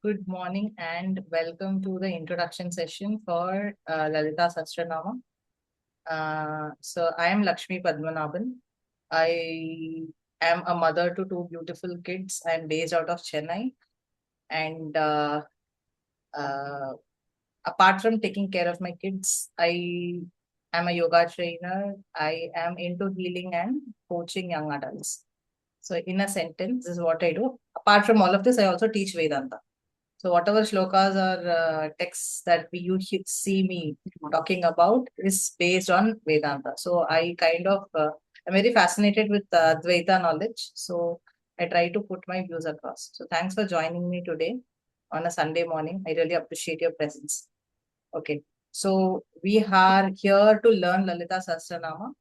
Good morning and welcome to the introduction session for Lalita Sahasranama. So I am Lakshmi Padmanabhan. I am a mother to two beautiful kids. I am based out of Chennai, and uh, apart from taking care of my kids, I am a yoga trainer. I am into healing and coaching young adults. So in a sentence, this is what I do. Apart from all of this, I also teach Vedanta. So whatever shlokas or texts that see me talking about is based on Vedanta. So I I'm very fascinated with Advaita knowledge. So I try to put my views across. So thanks for joining me today on a Sunday morning. I really appreciate your presence. Okay. So we are here to learn Lalita Sahasranama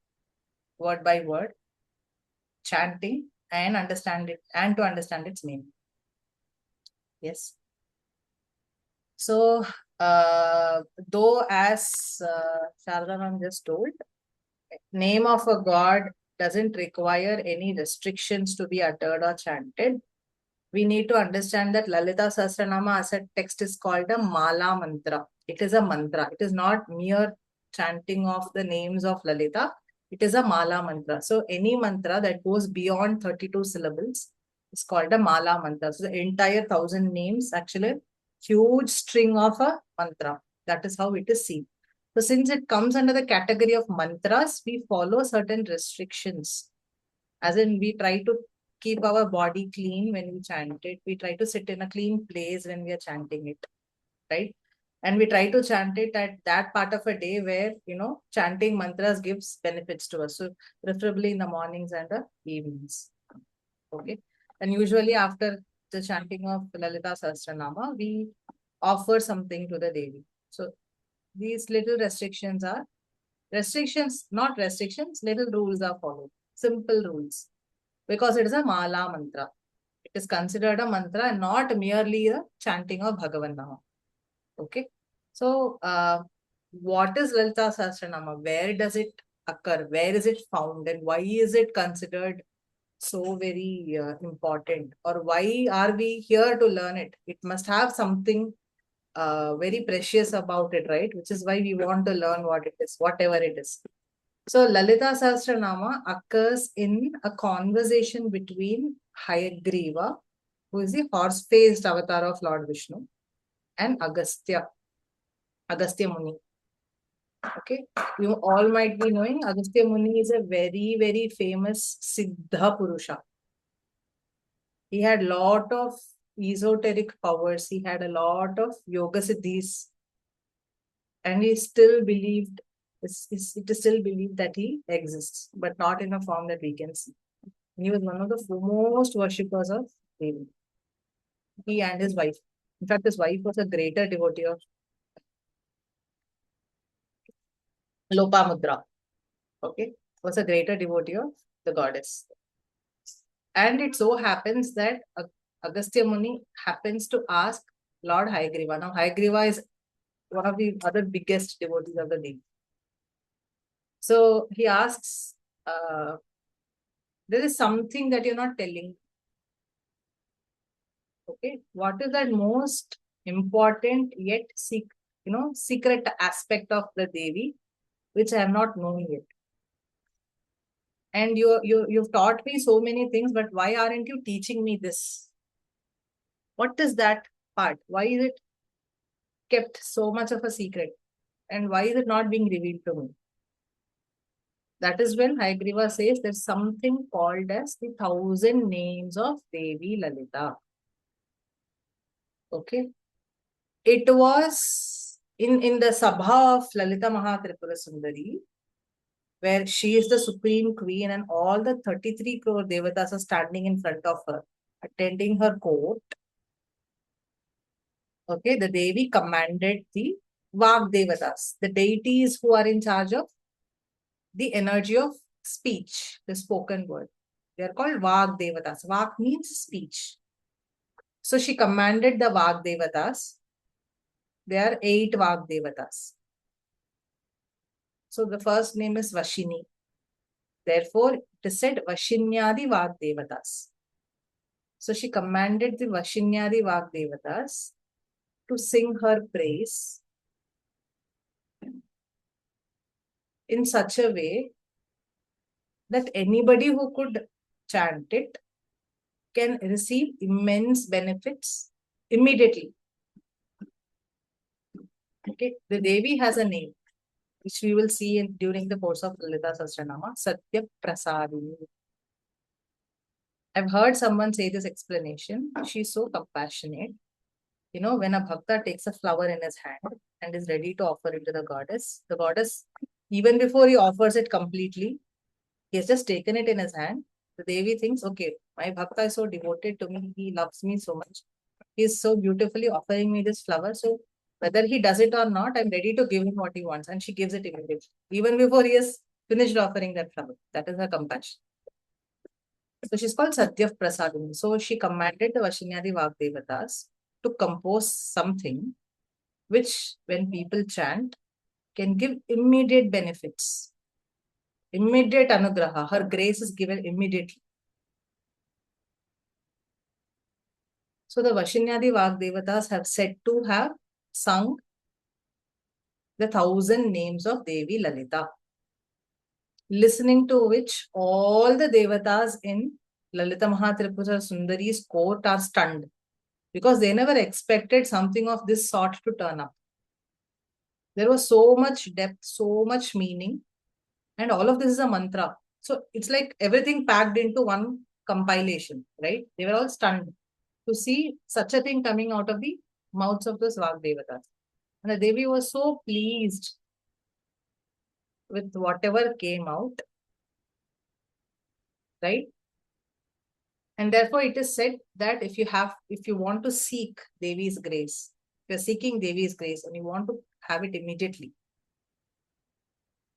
word by word, chanting and understand it and to understand its meaning. Yes. So, though as Sharda ma'am just told, name of a god doesn't require any restrictions to be uttered or chanted. We need to understand that Lalita Sahasranama as a text is called a Mala mantra. It is a mantra. It is not mere chanting of the names of Lalita. It is a Mala mantra. So any mantra that goes beyond 32 syllables is called a Mala mantra. So the entire 1,000 names actually huge string of a mantra. That is how it is seen. So since it comes under the category of mantras, we follow certain restrictions. As in, we try to keep our body clean when we chant it. We try to sit in a clean place when we are chanting it, right? And we try to chant it at that part of a day where, chanting mantras gives benefits to us. So preferably in the mornings and the evenings. Okay. And usually after the chanting of Lalita Sahasranama, we offer something to the Devi. So these little restrictions, not restrictions, little rules are followed. Simple rules. Because it is a Mala mantra. It is considered a mantra and not merely a chanting of Bhagavan Nama. Okay. So, what is Lalita Sahasranama? Where does it occur? Where is it found? And why is it considered so very important? Or why are we here to learn it? It must have something very precious about it, right? Which is why we want to learn what it is, whatever it is. So Lalita Sahasranama occurs in a conversation between Hayagriva, who is the horse-faced avatar of Lord Vishnu, and Agastya Muni. Okay, you all might be knowing Agastya Muni is a very, very famous Siddha Purusha. He had lot of esoteric powers. He had a lot of yoga siddhis, and he still believed, it is still believed that he exists, but not in a form that we can see. He was one of the foremost worshippers of Devi. He and his wife. In fact, his wife was a greater devotee of Lopamudra. Okay, was a greater devotee of the goddess. And it so happens that Agastya Muni happens to ask Lord Hayagriva. Now, Hayagriva is one of the other biggest devotees of the Devi. So he asks, there is something that you're not telling. Okay, what is that most important yet secret aspect of the Devi, which I have not known yet? And you've taught me so many things, but why aren't you teaching me this? What is that part? Why is it kept so much of a secret? And why is it not being revealed to me? That is when Hayagriva says there's something called as the 1,000 names of Devi Lalita. Okay. It was in the Sabha of Lalita Mahatripura Sundari, where she is the supreme queen and all the 33 crore devatas are standing in front of her, attending her court. Okay, the Devi commanded the Vag devatas, the deities who are in charge of the energy of speech, the spoken word. They are called Vag devatas. Vag means speech. So she commanded the Vag devatas. There are 8 Vag devatas. So the first name is Vashini. Therefore, it is said Vashinyadi Vag devatas. So she commanded the Vashinyadi Vagdevatas to sing her praise in such a way that anybody who could chant it can receive immense benefits immediately. Okay, the Devi has a name, which we will see during the course of Lalita Sahasranama, Satya Prasadini. I've heard someone say this explanation. She's so compassionate. You know, when a bhakta takes a flower in his hand and is ready to offer it to the goddess, even before he offers it completely, he has just taken it in his hand. The Devi thinks, okay, my bhakta is so devoted to me. He loves me so much. He is so beautifully offering me this flower. So whether he does it or not, I'm ready to give him what he wants. And she gives it immediately, even before he has finished offering that flower. That is her compassion. So she's called Satya Prasadini. So she commanded the Vashinyadi Vagdevatas to compose something which, when people chant, can give immediate benefits, immediate anugraha. Her grace is given immediately. So the Vashinyadi Vagdevatas have said to have sung the 1,000 names of Devi Lalita, listening to which all the Devatas in Lalita Mahatripura Sundari's court are stunned, because they never expected something of this sort to turn up. There was so much depth, so much meaning, and all of this is a mantra. So it's like everything packed into one compilation, right? They were all stunned to see such a thing coming out of the mouths of those Vagdevatas. And the Devi was so pleased with whatever came out, right? And therefore it is said that if you want to seek Devi's grace, if you're seeking Devi's grace and you want to have it immediately,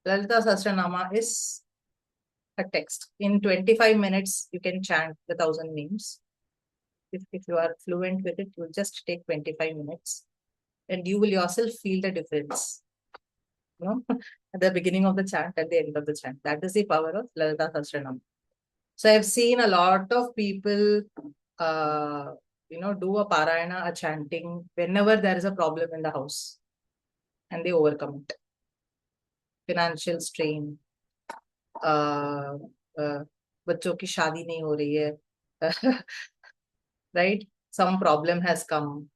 Lalita Sahasranama is a text. In 25 minutes, you can chant the 1,000 names. If you are fluent with it, you will just take 25 minutes and you will yourself feel the difference. You know, at the beginning of the chant, at the end of the chant. That is the power of Lalita Sahasranama. So I've seen a lot of people, do a parayana, a chanting, whenever there is a problem in the house, and they overcome it. Financial strain, बच्चों की शादी नहीं हो रही है, right? Some problem has come,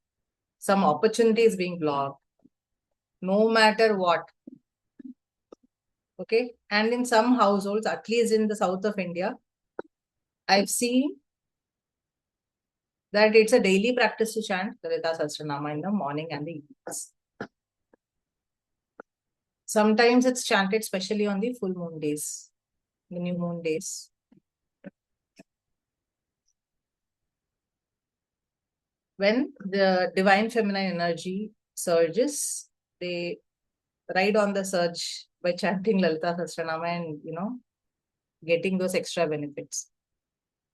some opportunity is being blocked, no matter what. Okay, and in some households, at least in the south of India, I've seen that it's a daily practice to chant Lalita Sahasranama in the morning and the evenings. Sometimes it's chanted especially on the full moon days, the new moon days. When the divine feminine energy surges, they ride on the surge by chanting Lalita Sahasranama and, getting those extra benefits.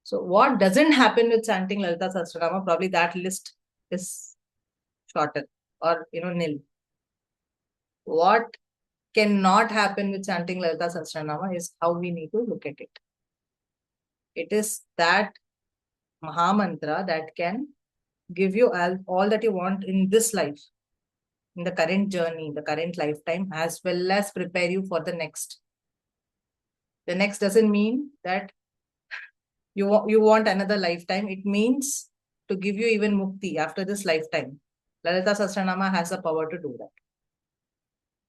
So what doesn't happen with chanting Lalita Sahasranama, probably that list is shorter or, nil. What cannot happen with chanting Lalita Sahasranama is how we need to look at it. It is that Mahamantra that can give you all that you want in this life, in the current journey, the current lifetime, as well as prepare you for the next. The next doesn't mean that you want another lifetime. It means to give you even mukti after this lifetime. Lalita Sahasranama has the power to do that.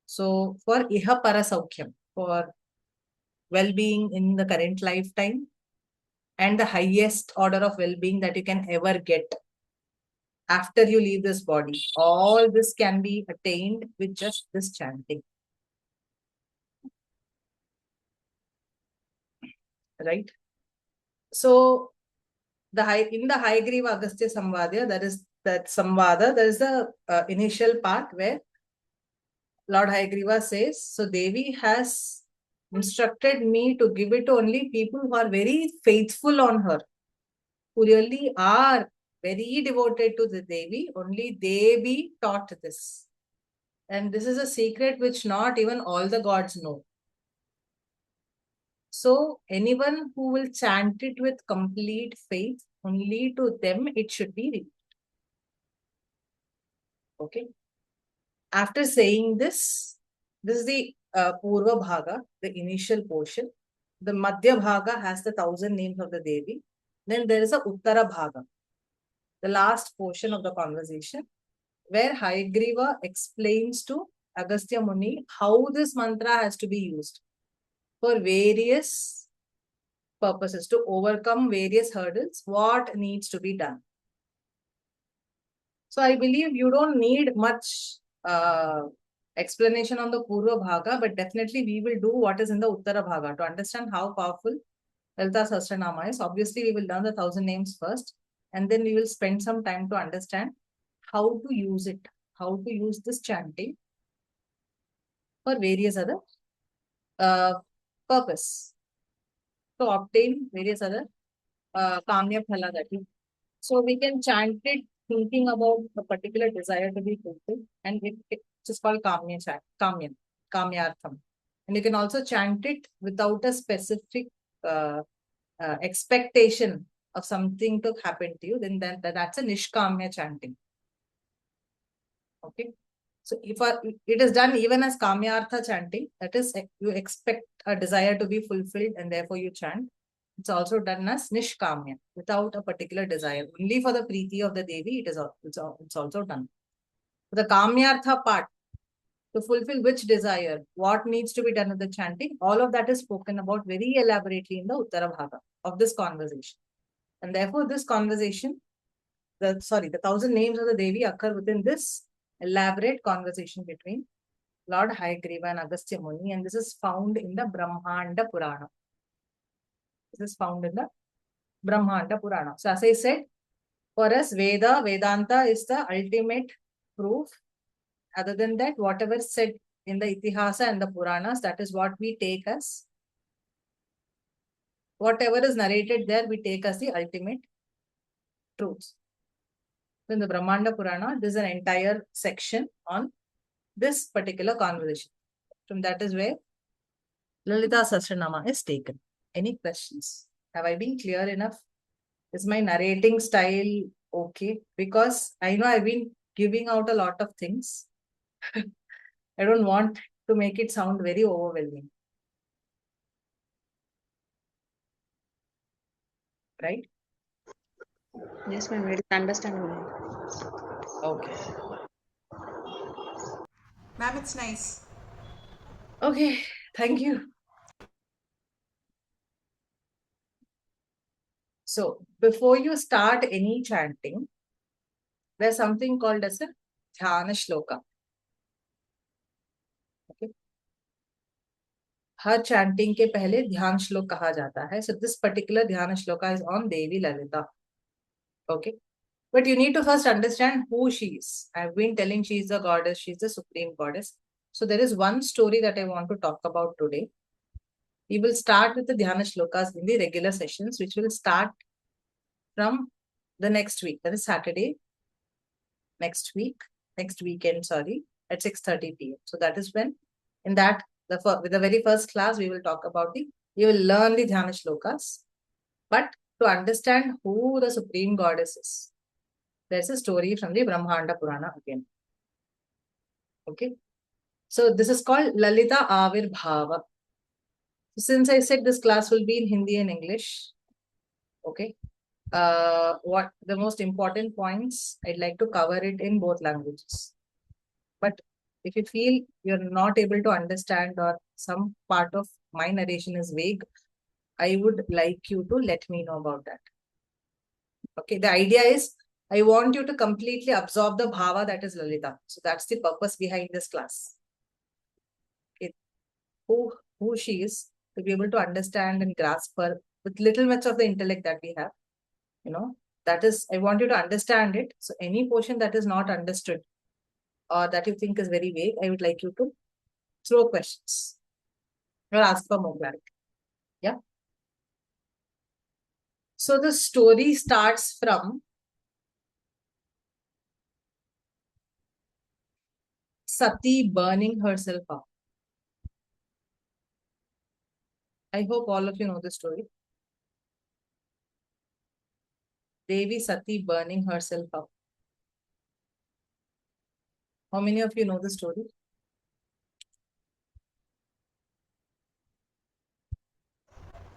So for iha para saukhyam, for well-being in the current lifetime, and the highest order of well-being that you can ever get after you leave this body, all this can be attained with just this chanting. Right? So in the Hayagriva Agastya Samvada, there is the initial part where Lord Hayagriva says, so Devi has instructed me to give it to only people who are very faithful on her, who really are very devoted to the Devi. Only they be taught this. And this is a secret which not even all the gods know. So anyone who will chant it with complete faith only to them it should be repeated. Okay. After saying this is the Purva Bhaga, the initial portion. The Madhya Bhaga has the 1,000 names of the Devi. Then there is a Uttara Bhaga, the last portion of the conversation, where Hayagriva explains to Agastya Muni how this mantra has to be used for various purposes, to overcome various hurdles, what needs to be done. So I believe you don't need much explanation on the Purva Bhaga, but definitely we will do what is in the Uttara Bhaga to understand how powerful Lalita Sahasranama is. Obviously, we will learn the 1,000 names first, and then we will spend some time to understand how to use it, how to use this chanting for various other uh, purpose, to obtain various other Kamya Phala that is. So we can chant it thinking about a particular desire to be fulfilled, and it's just called Kamya chant, Kamyartham. And you can also chant it without a specific uh, expectation of something to happen to you, then that's a Nishkamya chanting. Okay. So if it is done even as Kamyartha chanting, that is, you expect a desire to be fulfilled and therefore you chant. It's also done as Nishkamya, without a particular desire. Only for the Preeti of the Devi, it's also done. The Kamyartha part, to fulfill which desire, what needs to be done with the chanting, all of that is spoken about very elaborately in the Uttara Bhaga of this conversation. And therefore, this conversation, the 1,000 names of the Devi occur within this elaborate conversation between Lord Hayagriva and Agastya Muni, and this is found in the Brahmanda Purana. This is found in the Brahmanda Purana. So as I said, for us, Vedanta is the ultimate proof. Other than that, whatever is said in the Itihasa and the Puranas, that is what we take as, whatever is narrated there, we take as the ultimate truth. In the Brahmanda Purana, there is an entire section on this particular conversation. From that is where Lalita Sahasranama is taken. Any questions? Have I been clear enough? Is my narrating style okay? Because I know I've been giving out a lot of things. I don't want to make it sound very overwhelming. Right? Yes, ma'am, we'll understand. Okay. Ma'am, it's nice. Okay. Thank you. So before you start any chanting, there's something called as a dhyana shloka. Okay. Her chanting के पहले ध्यान श्लोक कहा जाता है. So this particular dhyana shloka is on Devi Lalita. Okay. But you need to first understand who she is. I've been telling she is the goddess, she's the supreme goddess. So there is one story that I want to talk about today. We will start with the dhyana shlokas in the regular sessions, which will start from the next week. That is Saturday, next weekend, sorry, at 6:30 p.m. So that is when, in that, with the very first class, we will talk about you will learn the dhyana shlokas. But to understand who the supreme goddess is, there's a story from the Brahmanda Purana again. Okay. So this is called Lalita Avirbhava. Since I said this class will be in Hindi and English, okay, what the most important points, I'd like to cover it in both languages. But if you feel you're not able to understand or some part of my narration is vague, I would like you to let me know about that. Okay, the idea is I want you to completely absorb the bhava that is Lalita. So that's the purpose behind this class. Okay. Who she is, to be able to understand and grasp her with little much of the intellect that we have. That is, I want you to understand it. So any portion that is not understood or that you think is very vague, I would like you to throw questions or ask for more clarity. Yeah. So the story starts from Sati burning herself up. I hope all of you know the story. Devi Sati burning herself up. How many of you know the story?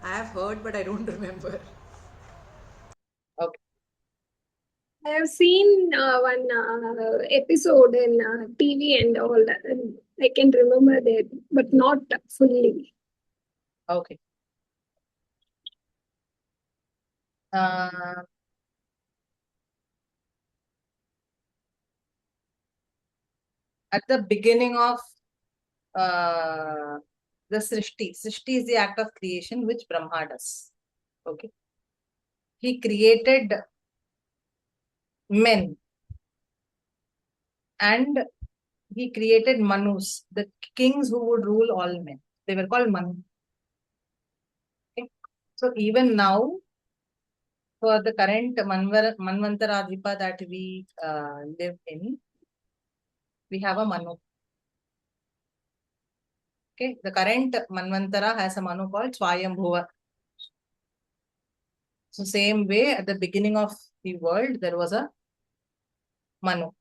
I have heard, but I don't remember. Okay. I have seen one episode in TV and all. And I can remember that, but not fully. Okay. At the beginning of the Srishti. Srishti is the act of creation which Brahma does. Okay. He created men and he created Manus, the kings who would rule all men. They were called Manu. Okay. So even now, for the current Manvantaradhipa that we live in, we have a Manu. Okay, the current Manvantara has a Manu called Swayambhuva. So same way, at the beginning of the world, there was a Manu.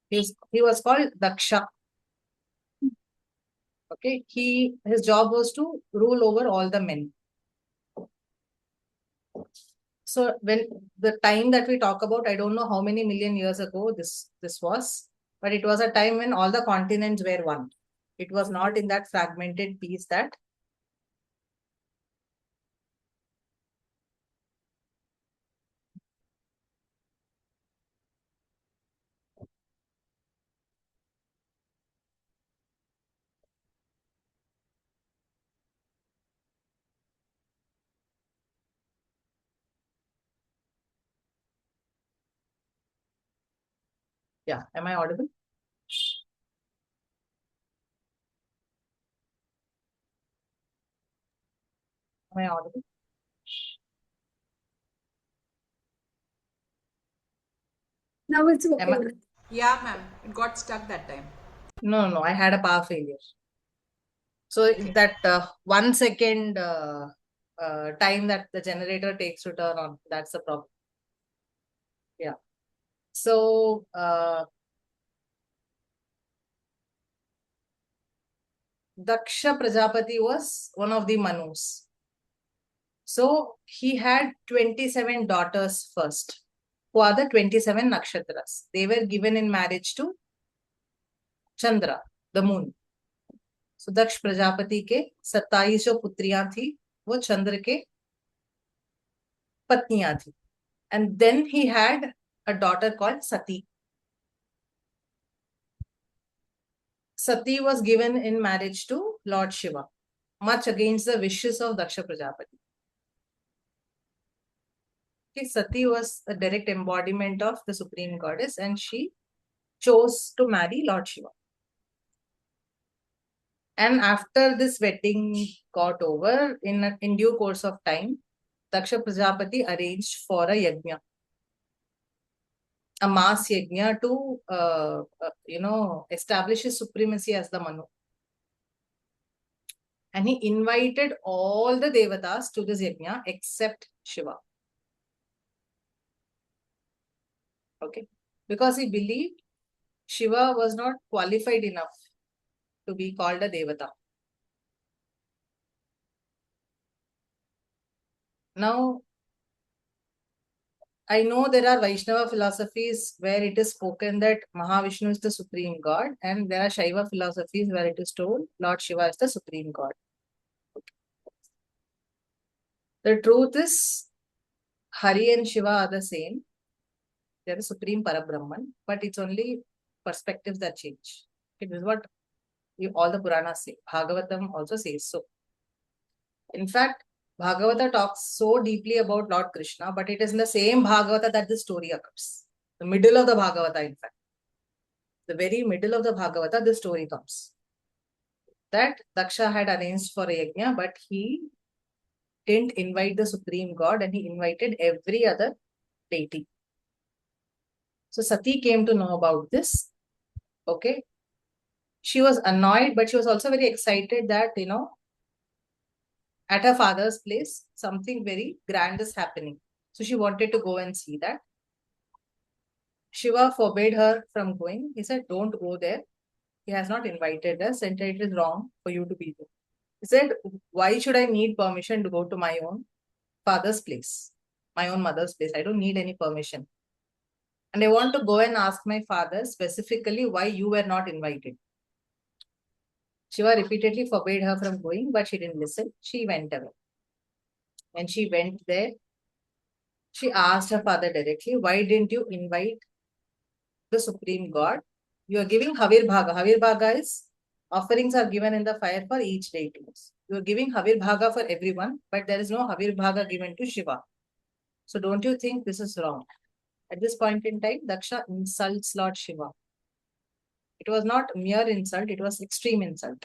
He was called Daksha. Okay, his job was to rule over all the men. So when the time that we talk about, I don't know how many million years ago this was, but it was a time when all the continents were one. It was not in that fragmented piece that yeah. Am I audible? Am I audible? Now it's okay. Am I, Yeah, ma'am. It got stuck that time. no, I had a power failure. So that 1 second time that the generator takes to turn on, that's the problem. Yeah. So Daksha Prajapati was one of the Manus. So he had 27 daughters first, who are the 27 nakshatras. They were given in marriage to Chandra, the moon. So दक्ष प्रजापति के 27 जो पुत्रियां थी वो चंद्र के पत्नियां थी. And then he had a daughter called Sati. Sati was given in marriage to Lord Shiva, much against the wishes of Daksha Prajapati. Okay, Sati was a direct embodiment of the Supreme Goddess and she chose to marry Lord Shiva. And after this wedding got over, in due course of time, Daksha Prajapati arranged for a yajna, a mass yajna to, establish his supremacy as the Manu. And he invited all the devatas to this yajna except Shiva. Okay. Because he believed Shiva was not qualified enough to be called a devata. Now, I know there are Vaishnava philosophies where it is spoken that Mahavishnu is the supreme god, and there are Shaiva philosophies where it is told Lord Shiva is the supreme god. The truth is, Hari and Shiva are the same. They are the supreme Parabrahman, but it's only perspectives that change. It is what all the Puranas say. Bhagavatam also says so. In fact, Bhagavata talks so deeply about Lord Krishna, but it is in the same Bhagavata that the story occurs. The middle of the Bhagavata, in fact. The very middle of the Bhagavata, the story comes. That Daksha had arranged for a yajna, but he didn't invite the supreme god and he invited every other deity. So Sati came to know about this. Okay. She was annoyed, but she was also very excited that, at her father's place, something very grand is happening. So she wanted to go and see that. Shiva forbade her from going. He said, don't go there. He has not invited us and it is wrong for you to be there. He said, why should I need permission to go to my own father's place, my own mother's place? I don't need any permission. And I want to go and ask my father specifically why you were not invited. Shiva repeatedly forbade her from going, but she didn't listen. She went away. When she went there, she asked her father directly, why didn't you invite the supreme god? You are giving Havir Bhaga. Havir Bhaga is offerings are given in the fire for each deity. You are giving Havir Bhaga for everyone, but there is no Havir Bhaga given to Shiva. So don't you think this is wrong? At this point in time, Daksha insults Lord Shiva. It was not mere insult, it was extreme insult.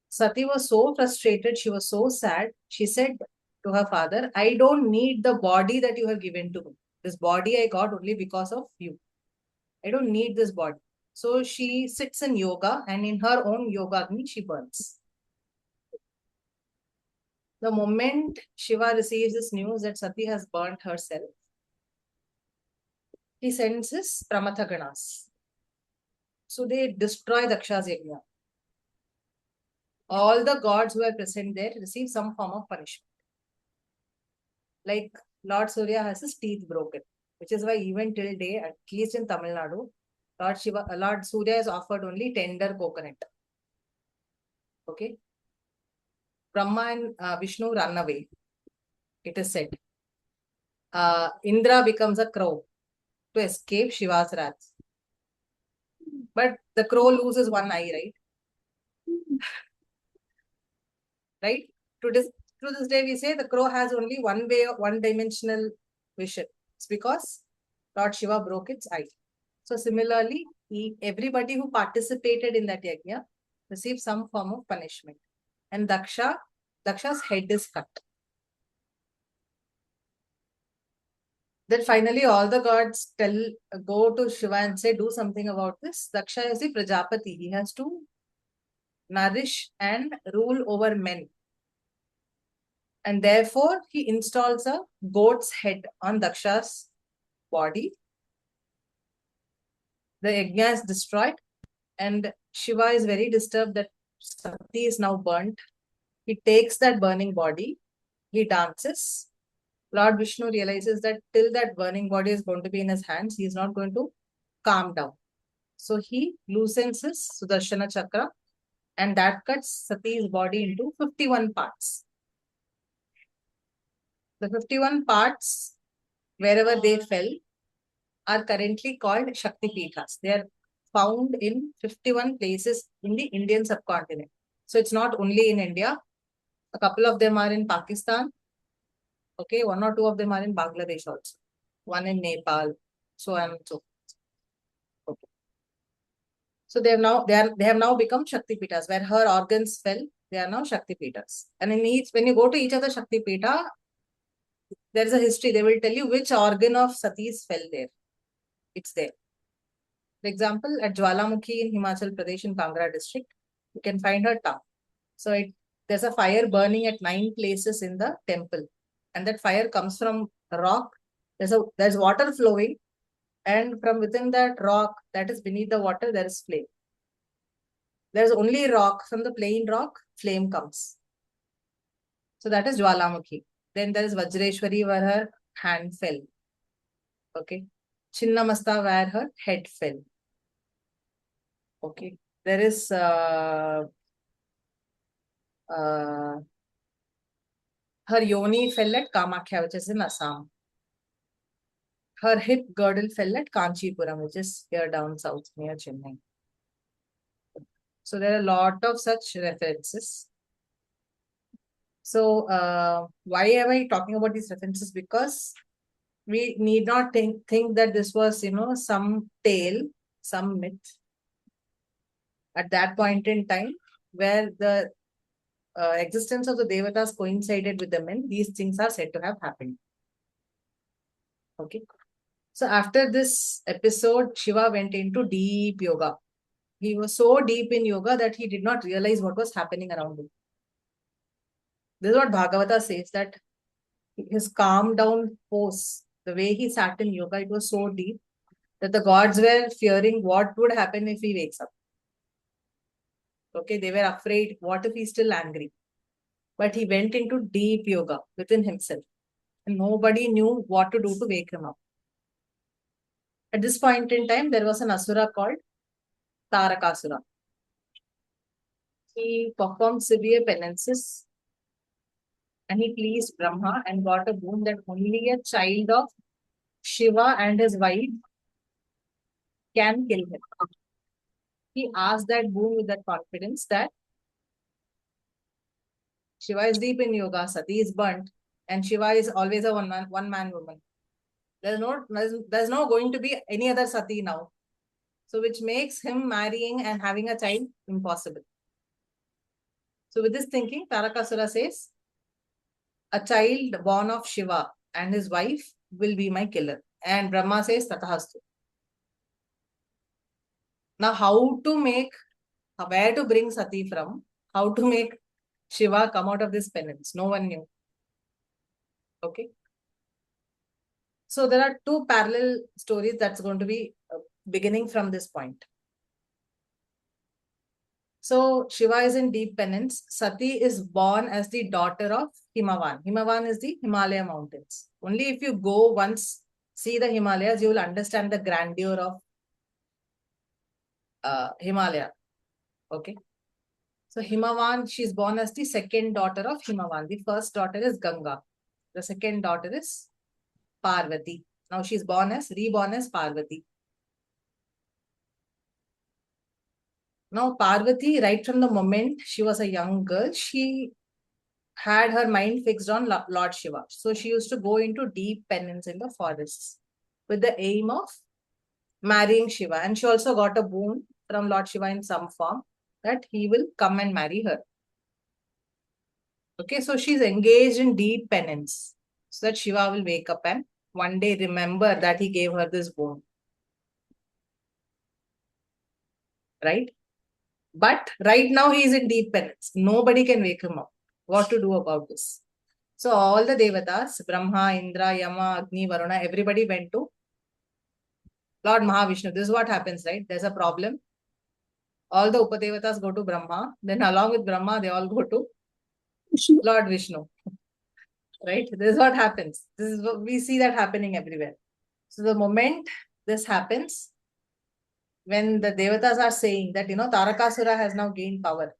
Sati was so frustrated, she was so sad. She said to her father, I don't need the body that you have given to me. This body I got only because of you. I don't need this body. So she sits in yoga and in her own yoga agni she burns. The moment Shiva receives this news that Sati has burnt herself, he sends his Pramatha Ganas. So they destroy Daksha's yajna. All the gods who are present there receive some form of punishment. Like Lord Surya has his teeth broken, which is why even till day, at least in Tamil Nadu, Lord Surya is offered only tender coconut. Okay. Brahma and Vishnu run away. It is said. Indra becomes a crow to escape Shiva's wrath. But the crow loses one eye, right? Right? To this day, we say the crow has only one-dimensional vision. It's because Lord Shiva broke its eye. So similarly, everybody who participated in that yajna received some form of punishment. And Daksha's head is cut. Then finally, all the gods go to Shiva and say, do something about this. Daksha is the Prajapati. He has to nourish and rule over men. And therefore, he installs a goat's head on Daksha's body. The yajna is destroyed. And Shiva is very disturbed that Sati is now burnt. He takes that burning body. He dances. Lord Vishnu realizes that till that burning body is going to be in his hands, he is not going to calm down. So he loosens his Sudarshana Chakra and that cuts Sati's body into 51 parts. The 51 parts, wherever they fell, are currently called Shakti Pithas. They are found in 51 places in the Indian subcontinent. So it's not only in India. A couple of them are in Pakistan. Okay, one or two of them are in Bangladesh also. One in Nepal, so on and so forth. Okay. So they have now become Shakti Pitas. Where her organs fell, they are now Shakti Pitas. And when you go to each of the Shakti Pita, there is a history. They will tell you which organ of Sati's fell there. It's there. For example, at Jwalamukhi in Himachal Pradesh in Kangra district, you can find her tongue. So there's a fire burning at 9 places in the temple. And that fire comes from a rock. There's water flowing. And from within that rock that is beneath the water, there is flame. There's only rock. From the plain rock, flame comes. So that is Jwalamukhi. Then there is Vajreshwari where her hand fell. Okay. Chinnamasta where her head fell. Okay. There is her yoni fell at Kamakhya, which is in Assam. Her hip girdle fell at Kanchipuram, which is here down south near Chennai. So there are a lot of such references. So why am I talking about these references? Because we need not think that this was, some tale, some myth. At that point in time, where the existence of the Devatas coincided with the men, these things are said to have happened. Okay. So after this episode, Shiva went into deep yoga. He was so deep in yoga that he did not realize what was happening around him. This is what Bhagavata says, that his calm down pose, the way he sat in yoga, it was so deep that the gods were fearing what would happen if he wakes up. Okay, they were afraid, what if he's still angry? But he went into deep yoga within himself, and nobody knew what to do to wake him up. At this point in time, there was an asura called Tarakasura. He performed severe penances and he pleased Brahma and got a boon that only a child of Shiva and his wife can kill him. He asked that boon with that confidence that Shiva is deep in yoga, Sati is burnt, and Shiva is always a one man woman. There's no going to be any other Sati now. So which makes him marrying and having a child impossible. So with this thinking, Tarakasura says, a child born of Shiva and his wife will be my killer. And Brahma says, Tatahastu. Now, where to bring Sati from, how to make Shiva come out of this penance, no one knew. Okay. So there are two parallel stories that's going to be beginning from this point. So Shiva is in deep penance. Sati is born as the daughter of Himavan. Himavan is the Himalaya mountains. Only if you go once, see the Himalayas, you will understand the grandeur of Himalaya. Okay. So Himavan, she's born as the second daughter of Himavan. The first daughter is Ganga. The second daughter is Parvati. Now she's reborn as Parvati. Now Parvati, right from the moment she was a young girl, she had her mind fixed on Lord Shiva. So she used to go into deep penance in the forests with the aim of marrying Shiva. And she also got a boon from Lord Shiva in some form that he will come and marry her. Okay, so she's engaged in deep penance so that Shiva will wake up and one day remember that he gave her this boon. Right? But right now he is in deep penance. Nobody can wake him up. What to do about this? So all the devatas, Brahma, Indra, Yama, Agni, Varuna, everybody went to Lord Mahavishnu. This is what happens, right? There's a problem. All the Upadevatas go to Brahma. Then along with Brahma, they all go to Lord Vishnu. Right? This is what happens. This is what we see that happening everywhere. So the moment this happens, when the devatas are saying that, Tarakasura has now gained power.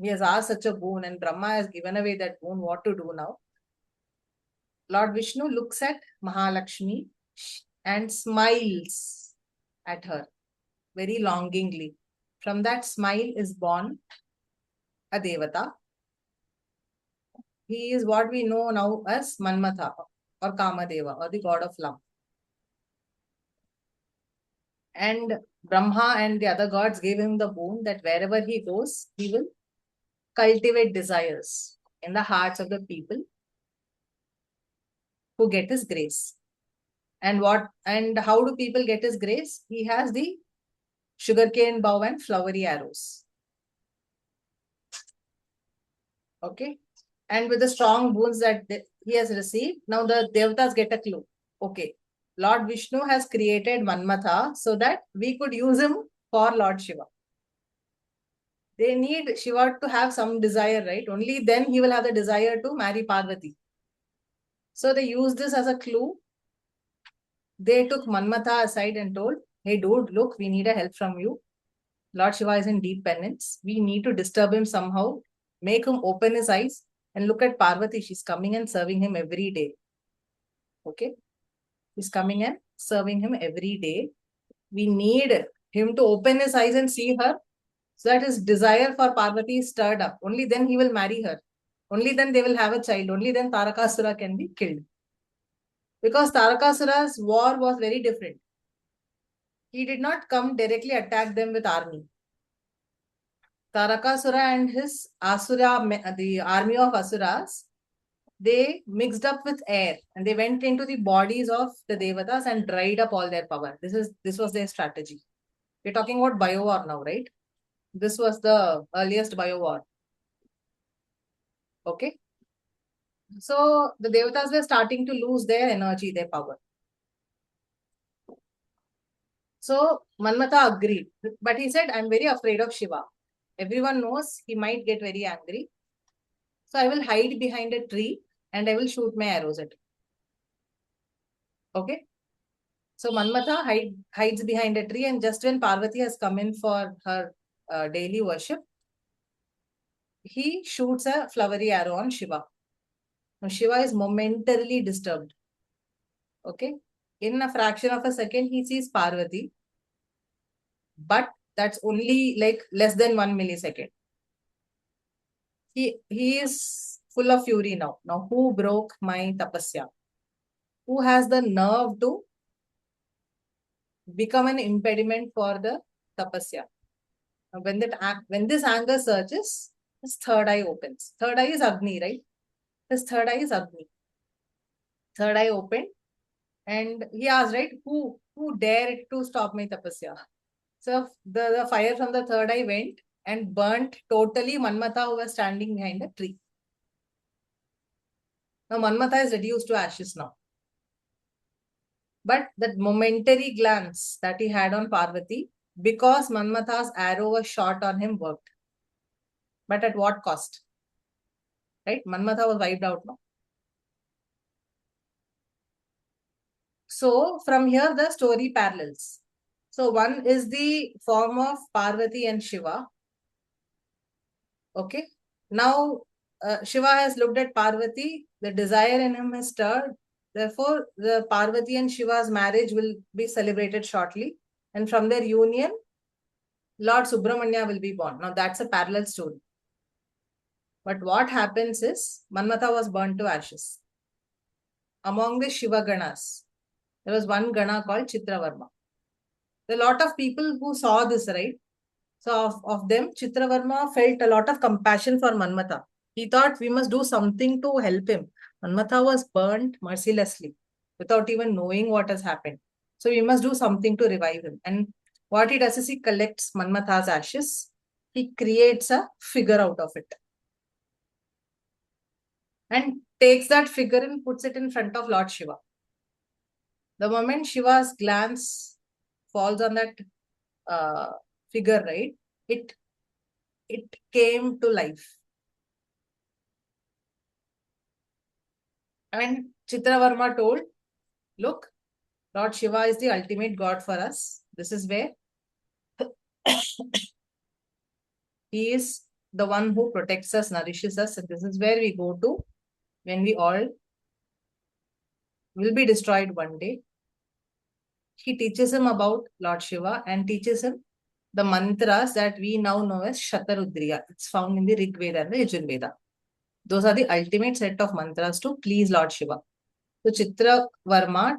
He has asked such a boon and Brahma has given away that boon. What to do now? Lord Vishnu looks at Mahalakshmi and smiles at her very longingly. From that smile is born a devata. He is what we know now as Manmatha or Kamadeva or the god of love. And Brahma and the other gods gave him the boon that wherever he goes, he will cultivate desires in the hearts of the people who get his grace. And how do people get his grace? He has the sugarcane bow and flowery arrows. Okay. And with the strong boons that he has received, now the devatas get a clue. Okay. Lord Vishnu has created Manmatha so that we could use him for Lord Shiva. They need Shiva to have some desire, right? Only then he will have the desire to marry Parvati. So they used this as a clue. They took Manmatha aside and told, hey dude, look, we need a help from you. Lord Shiva is in deep penance. We need to disturb him somehow, make him open his eyes and look at Parvati. She's coming and serving him every day. Okay. He's coming and serving him every day. We need him to open his eyes and see her so that his desire for Parvati is stirred up. Only then he will marry her. Only then they will have a child. Only then Tarakasura can be killed. Because Tarakasura's war was very different. He did not come directly attack them with army. Tarakasura and his Asura, the army of Asuras, they mixed up with air and they went into the bodies of the Devatas and dried up all their power. This was their strategy. We're talking about bio war now, right? This was the earliest bio war. Okay. So the Devatas were starting to lose their energy, their power. So Manmatha agreed. But he said, I'm very afraid of Shiva. Everyone knows he might get very angry. So I will hide behind a tree and I will shoot my arrows at him. Okay. So Manmatha hides behind a tree, and just when Parvati has come in for her daily worship, he shoots a flowery arrow on Shiva. Now Shiva is momentarily disturbed. Okay. In a fraction of a second, he sees Parvati, but that's only like less than 1 millisecond. He is full of fury now. Now, who broke my tapasya? Who has the nerve to become an impediment for the tapasya? Now, when this anger surges, his third eye opens. Third eye is Agni, right? His third eye is Agni. Third eye opened, and he asked, right, who dared to stop my tapasya? So the fire from the third eye went and burnt totally Manmatha, who was standing behind a tree. Now Manmatha is reduced to ashes now. But that momentary glance that he had on Parvati, because Manmatha's arrow was shot on him, worked. But at what cost? Right? Manmatha was wiped out now. So from here, the story parallels. So one is the form of Parvati and Shiva. Okay. Now, Shiva has looked at Parvati. The desire in him has stirred. Therefore, the Parvati and Shiva's marriage will be celebrated shortly. And from their union, Lord Subramanya will be born. Now, that's a parallel story. But what happens is, Manmatha was burnt to ashes. Among the Shiva Ganas, there was one Gana called Chitravarma. There are a lot of people who saw this, right? So of them, Chitravarma felt a lot of compassion for Manmatha. He thought we must do something to help him. Manmatha was burnt mercilessly without even knowing what has happened. So we must do something to revive him. And what he does is he collects Manmatha's ashes. He creates a figure out of it. And takes that figure and puts it in front of Lord Shiva. The moment Shiva's glance falls on that figure, right, it came to life. And Chitravarma told, look, Lord Shiva is the ultimate God for us. This is where he is the one who protects us, nourishes us. And this is where we go to when we all will be destroyed one day. He teaches him about Lord Shiva and teaches him the mantras that we now know as Shatarudriya. It's found in the Rig Veda and the Yajurveda. Those are the ultimate set of mantras to please Lord Shiva. So Chitravarma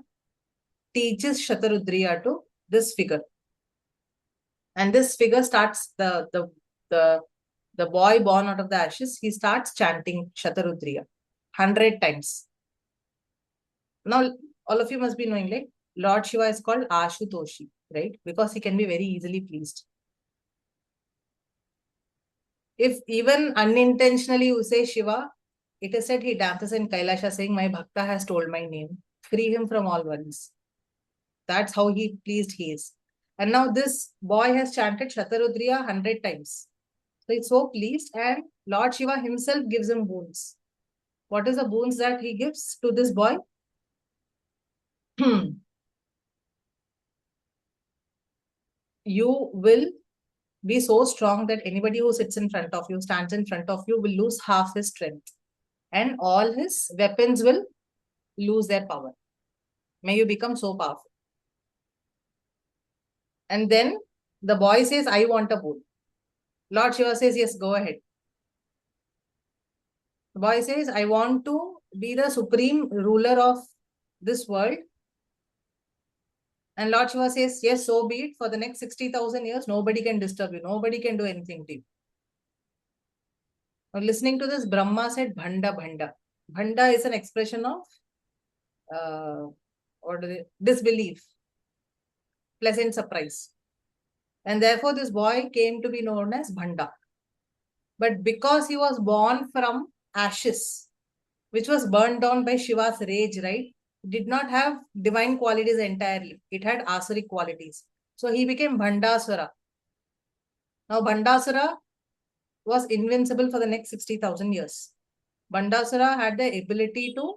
teaches Shatarudriya to this figure. And this figure starts the boy born out of the ashes, he starts chanting Shatarudriya 100 times. Now, all of you must be knowing, like, Lord Shiva is called Ashutoshi, right? Because he can be very easily pleased. If even unintentionally you say Shiva, it is said he dances in Kailasha saying, my Bhakta has told my name. Free him from all worries. That's how he pleased he is. And now this boy has chanted Shatarudriya 100 times. So he's so pleased, and Lord Shiva himself gives him boons. What is the boons that he gives to this boy? You will be so strong that anybody who sits in front of you, stands in front of you, will lose half his strength. And all his weapons will lose their power. May you become so powerful. And then the boy says, I want a boon. Lord Shiva says, yes, go ahead. The boy says, I want to be the supreme ruler of this world. And Lord Shiva says, yes, so be it. For the next 60,000 years, nobody can disturb you. Nobody can do anything to you. Now, listening to this, Brahma said, Bhanda, Bhanda. Bhanda is an expression of disbelief, pleasant surprise. And therefore, this boy came to be known as Bhanda. But because he was born from ashes, which was burned down by Shiva's rage, right? It did not have divine qualities entirely. It had asuric qualities. So he became Bhandasura. Now Bhandasura was invincible for the next 60,000 years. Bhandasura had the ability to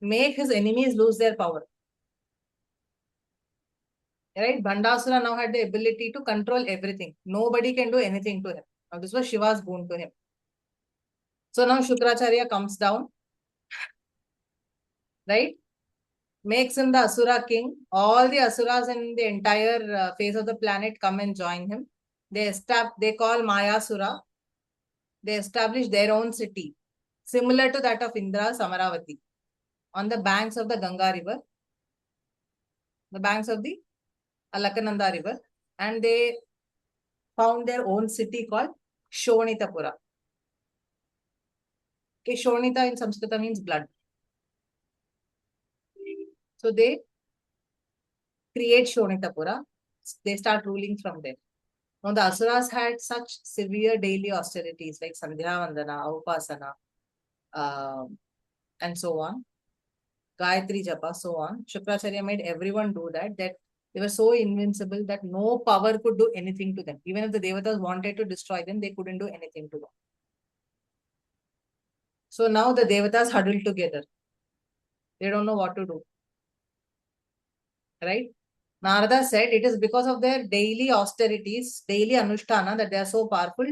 make his enemies lose their power. Right? Bhandasura now had the ability to control everything. Nobody can do anything to him. Now this was Shiva's boon to him. So now Shukracharya comes down, right? Makes him the Asura king. All the Asuras in the entire face of the planet come and join him. They call Mayasura. They establish their own city, similar to that of Indra, Samaravati, on the banks of the Ganga river, the banks of the Alakananda river, and they found their own city called Shonitapura. Okay, Shonita in Sanskrit means blood. So they create Shonitapura. They start ruling from there. Now the Asuras had such severe daily austerities like Sandhya Vandana, Upasana, and so on. Gayatri Japa, so on. Shukracharya made everyone do that they were so invincible that no power could do anything to them. Even if the Devatas wanted to destroy them, they couldn't do anything to them. So now the Devatas huddle together. They don't know what to do. Right? Narada said it is because of their daily austerities, daily anushtana, that they are so powerful.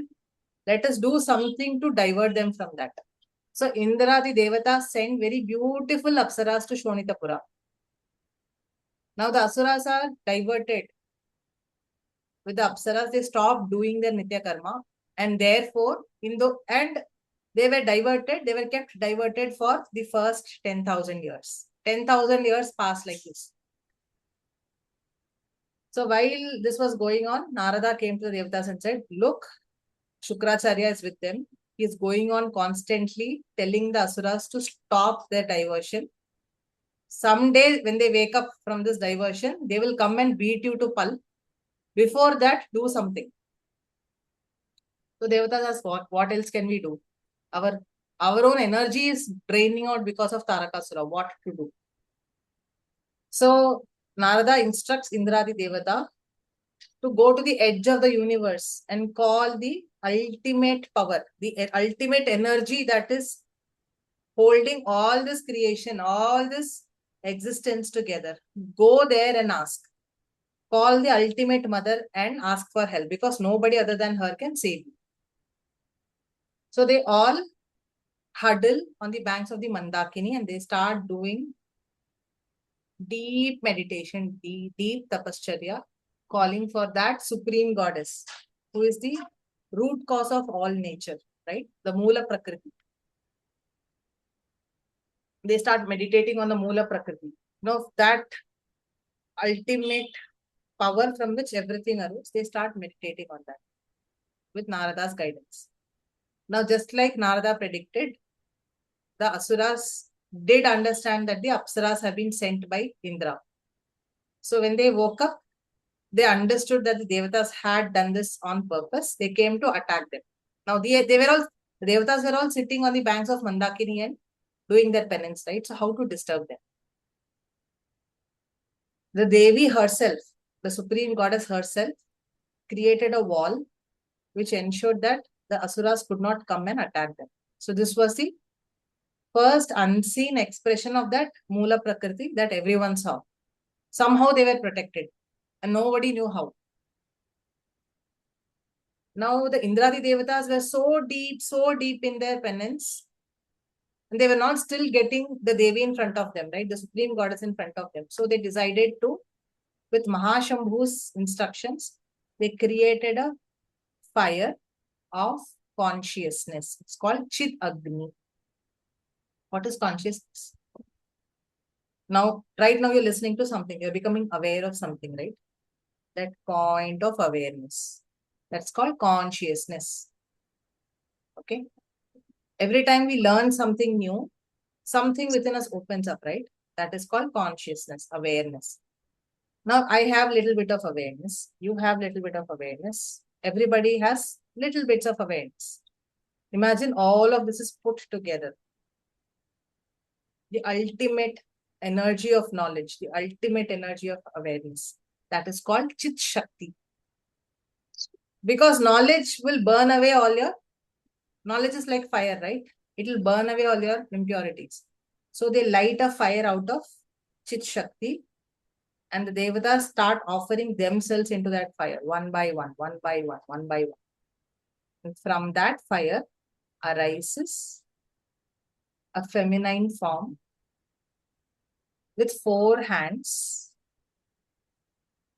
Let us do something to divert them from that. So Indra, the Devata, sent very beautiful apsaras to Shonitapura. Now the asuras are diverted. With the apsaras, they stopped doing their nitya karma, and therefore, they were diverted. They were kept diverted for the first 10,000 years. 10,000 years passed like this. So while this was going on, Narada came to the Devatas and said, look, Shukracharya is with them. He is going on constantly telling the asuras to stop their diversion. Someday when they wake up from this diversion, they will come and beat you to pulp. Before that, do something. So Devatas asked, what else can we do? Our own energy is draining out because of Tarakasura. What to do? So Narada instructs Indradi Devata to go to the edge of the universe and call the ultimate power, the ultimate energy that is holding all this creation, all this existence together. Go there and ask. Call the ultimate mother and ask for help, because nobody other than her can save you. So they all huddle on the banks of the Mandakini and they start doing deep meditation, deep tapascharya, calling for that supreme goddess, who is the root cause of all nature, right? The Moola Prakriti. They start meditating on the Moola Prakriti. That ultimate power from which everything arose, they start meditating on that with Narada's guidance. Now, just like Narada predicted, the Asuras did understand that the Apsaras have been sent by Indra. So when they woke up, they understood that the Devatas had done this on purpose. They came to attack them. Now, the Devatas were all sitting on the banks of Mandakini and doing their penance, right? So how to disturb them? The Devi herself, the supreme goddess herself, created a wall which ensured that the Asuras could not come and attack them. So this was the first unseen expression of that Moola Prakriti that everyone saw. Somehow they were protected and nobody knew how. Now the Indradi Devatas were so deep in their penance, and they were not still getting the Devi in front of them, right? The supreme goddess in front of them. So they decided to, with Mahashambhu's instructions, they created a fire of consciousness. It's called Chit Agni. What is consciousness? Right now you're listening to something. You're becoming aware of something, right? That point of awareness. That's called consciousness. Okay. Every time we learn something new, something within us opens up, right? That is called consciousness, awareness. Now, I have little bit of awareness. You have little bit of awareness. Everybody has little bits of awareness. Imagine all of this is put together. The ultimate energy of knowledge, the ultimate energy of awareness. That is called Chit Shakti. Because knowledge will burn away all your, knowledge is like fire, right? It will burn away all your impurities. So they light a fire out of Chit Shakti, and the Devatas start offering themselves into that fire, one by one, one by one, one by one. And from that fire arises a feminine form with 4 hands.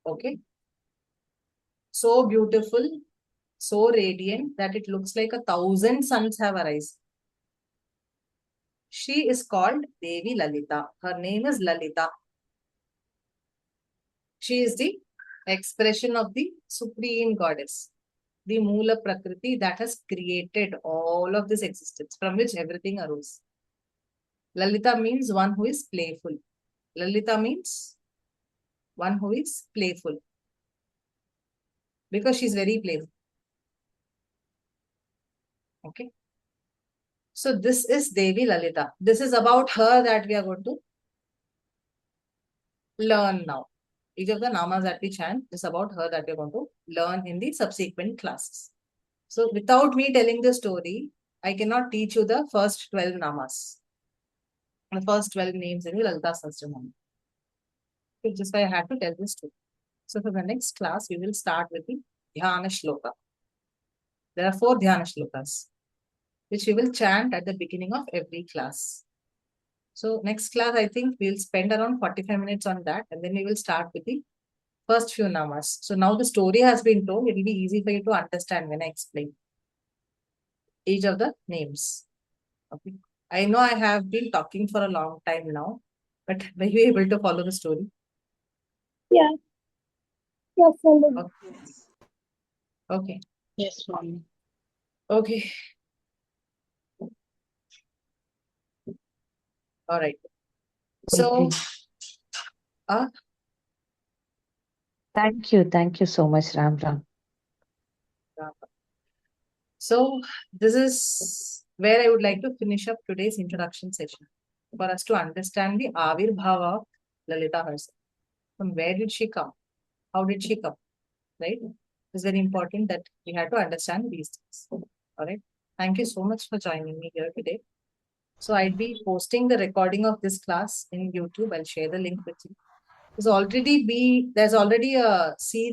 Okay. So beautiful, so radiant that it looks like 1,000 suns have arisen. She is called Devi Lalita. Her name is Lalita. She is the expression of the Supreme Goddess, the Moola Prakriti that has created all of this existence from which everything arose. Lalita means one who is playful. Lalita means one who is playful because she's very playful. Okay. So this is Devi Lalita. This is about her that we are going to learn now. Each of the namas that we chant is about her that we're going to learn in the subsequent classes. So without me telling the story, I cannot teach you the first 12 namas. The first 12 names in the Lalita Sahasranama. Which is why I had to tell this story. So for the next class, we will start with the Dhyana Shloka. There are 4 Dhyana Shlokas, which we will chant at the beginning of every class. So next class, I think we'll spend around 45 minutes on that, and then we will start with the first few namas. So now the story has been told. It will be easy for you to understand when I explain each of the names. Okay. I know I have been talking for a long time now, but were you able to follow the story? Yeah. Yeah, follow. Okay. Okay. Yes, Swami. Okay. All right. So, Thank you so much, Ram Ram. so this is where I would like to finish up today's introduction session for us to understand the Avirbhava of Lalita herself. From where did she come? How did she come? Right? It's very important that we have to understand these things. All right. Thank you so much for joining me here today. So I'd be posting the recording of this class in YouTube. I'll share the link with you. There's already a series